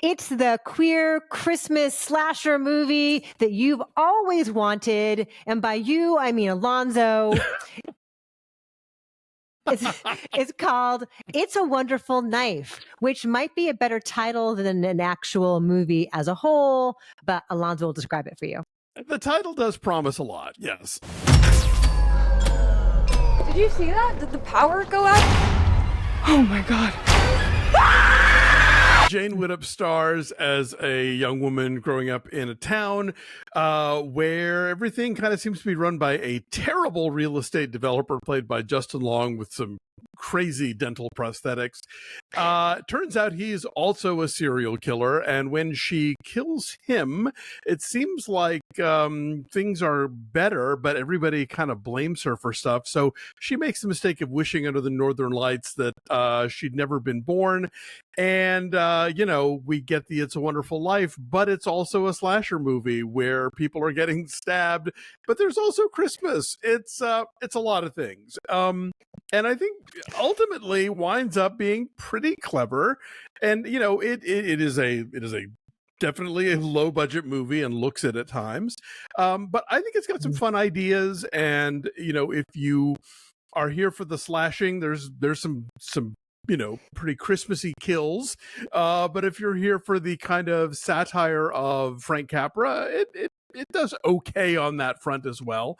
It's the queer Christmas slasher movie that you've always wanted. And by you, I mean Alonso. It's called It's a Wonderful Knife, which might be a better title than an actual movie as a whole, but Alonso will describe it for you. The title does promise a lot, yes. Did you see that? Did the power go out? Oh my God. Jane Widdop stars as a young woman growing up in a town where everything kind of seems to be run by a terrible real estate developer played by Justin Long with some crazy dental prosthetics. Turns out he's also a serial killer, and when she kills him, it seems like things are better, but everybody kind of blames her for stuff. So she makes the mistake of wishing under the northern lights that she'd never been born. And, we get the It's a Wonderful Life, but it's also a slasher movie where people are getting stabbed, but there's also Christmas. It's a lot of things. And I think ultimately winds up being pretty clever. And, it is a definitely a low budget movie and looks it at times. But I think it's got some fun ideas. And, if you are here for the slashing, there's some pretty Christmassy kills. But if you're here for the kind of satire of Frank Capra, it does okay on that front as well.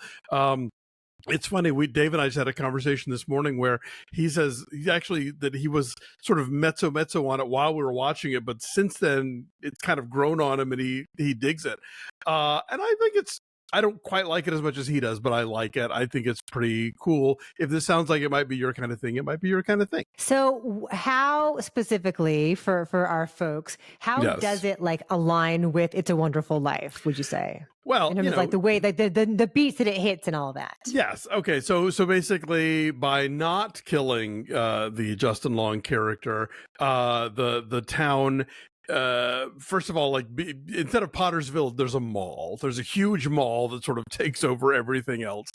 It's funny, Dave and I just had a conversation this morning where he says that he was sort of mezzo on it while we were watching it, but since then it's kind of grown on him and he digs it. And I think I don't quite like it as much as he does, but I like it. I think it's pretty cool. If this sounds like it might be your kind of thing, it might be your kind of thing. So how specifically for our folks, how does it align with It's a Wonderful Life, would you say? Well, in terms of the way the beats that it hits and all that. Yes. Okay. So basically, by not killing the Justin Long character, the town. First of all, instead of Pottersville, there's a mall. There's a huge mall that sort of takes over everything else.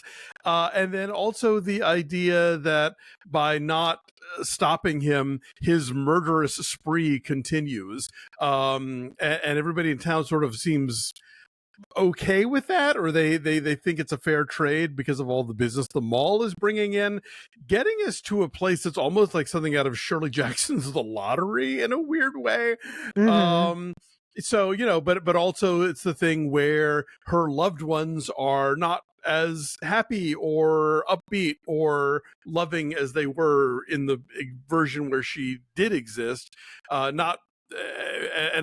And then also the idea that by not stopping him, his murderous spree continues. And everybody in town sort of seems okay with that, or they think it's a fair trade because of all the business the mall is bringing in, getting us to a place that's almost like something out of Shirley Jackson's The Lottery in a weird way. So but also it's the thing where her loved ones are not as happy or upbeat or loving as they were in the version where she did exist. And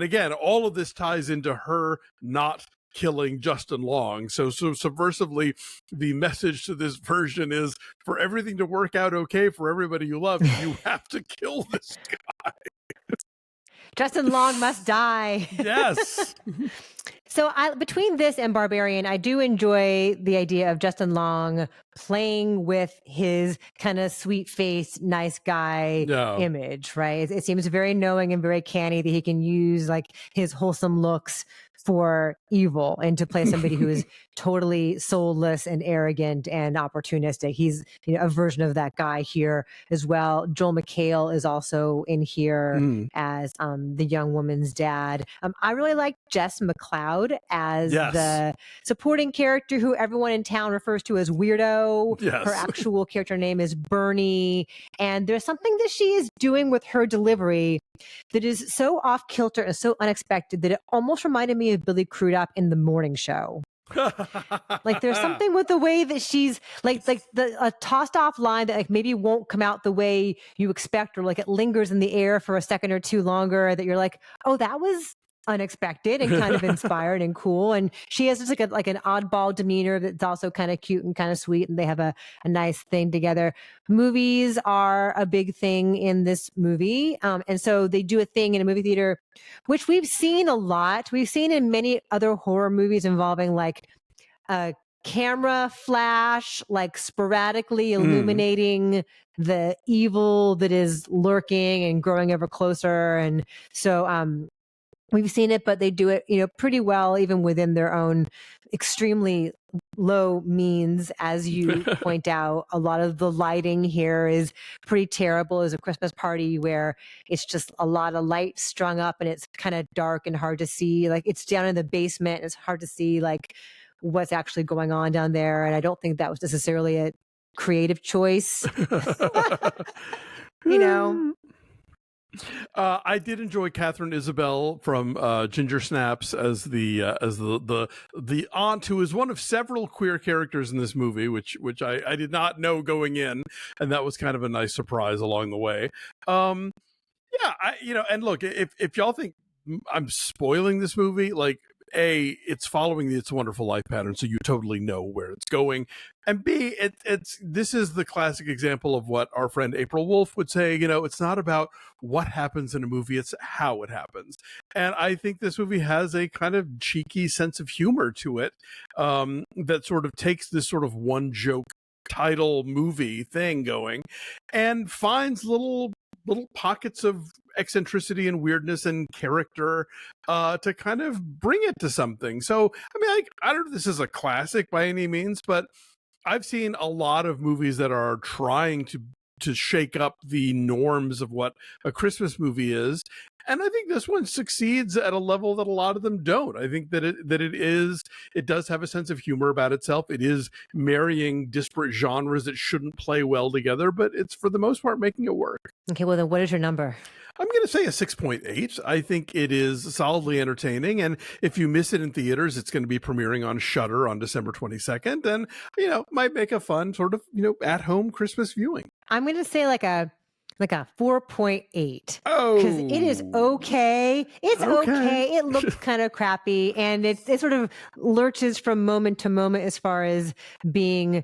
again, all of this ties into her not killing Justin Long. So subversively, the message to this version is, for everything to work out okay for everybody you love, you have to kill this guy. Justin Long must die. Yes. So between this and Barbarian, I do enjoy the idea of Justin Long playing with his kind of sweet-faced, nice guy image, right? It seems very knowing and very canny that he can use his wholesome looks for evil and to play somebody who is totally soulless and arrogant and opportunistic. He's a version of that guy here as well. Joel McHale is also in here as the young woman's dad. I really like Jess McLeod as the supporting character who everyone in town refers to as Weirdo. Yes. Her actual character name is Bernie. And there's something that she is doing with her delivery that is so off kilter and so unexpected that it almost reminded me of Billy Crudup in The Morning Show. There's something with the way that she's a tossed off line that maybe won't come out the way you expect, or it lingers in the air for a second or two longer, that you're like, oh, that was unexpected and kind of inspired and cool. And she has just an oddball demeanor that's also kind of cute and kind of sweet, and they have a nice thing together. Movies are a big thing in this movie, and so they do a thing in a movie theater which we've seen a lot. We've seen in many other horror movies involving a camera flash, sporadically illuminating the evil that is lurking and growing ever closer. And so we've seen it, but they do it, pretty well, even within their own extremely low means, as you point out. A lot of the lighting here is pretty terrible. There's a Christmas party where it's just a lot of light strung up and it's kind of dark and hard to see. Like, it's down in the basement and it's hard to see like what's actually going on down there. And I don't think that was necessarily a creative choice. You know. I did enjoy Katharine Isabelle from Ginger Snaps as the aunt, who is one of several queer characters in this movie, which I did not know going in, and that was kind of a nice surprise along the way. Yeah, and look, if y'all think I'm spoiling this movie, like, A, it's following the It's a Wonderful Life pattern, so you totally know where it's going. And B, this is the classic example of what our friend April Wolf would say, it's not about what happens in a movie, it's how it happens. And I think this movie has a kind of cheeky sense of humor to it, that sort of takes this sort of one joke title movie thing going and finds little pockets of eccentricity and weirdness and character to kind of bring it to something. So, I mean, I don't know if this is a classic by any means, but I've seen a lot of movies that are trying to shake up the norms of what a Christmas movie is. And I think this one succeeds at a level that a lot of them don't. I think that it does have a sense of humor about itself. It is marrying disparate genres that shouldn't play well together, but it's for the most part making it work. Okay, well then what is your number? I'm going to say a 6.8. I think it is solidly entertaining. And if you miss it in theaters, it's going to be premiering on Shudder on December 22nd. And, might make a fun sort of, at-home Christmas viewing. I'm going to say like a 4.8. Oh, because it is okay. It's okay. It looks kind of crappy, and it sort of lurches from moment to moment as far as being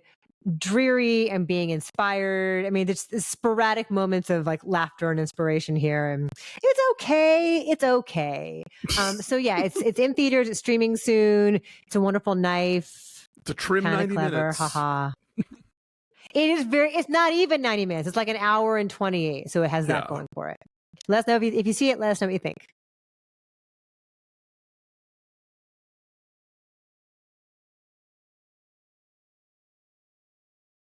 dreary and being inspired. I mean, there's sporadic moments of like laughter and inspiration here, and it's okay. It's okay. So yeah, it's in theaters. It's streaming soon. It's a Wonderful Knife. It's a trim Kinda 90 clever. minutes. Haha. It's not even 90 minutes. It's like an hour and 28. So it has that going for it. Let us know if you see it. Let us know what you think.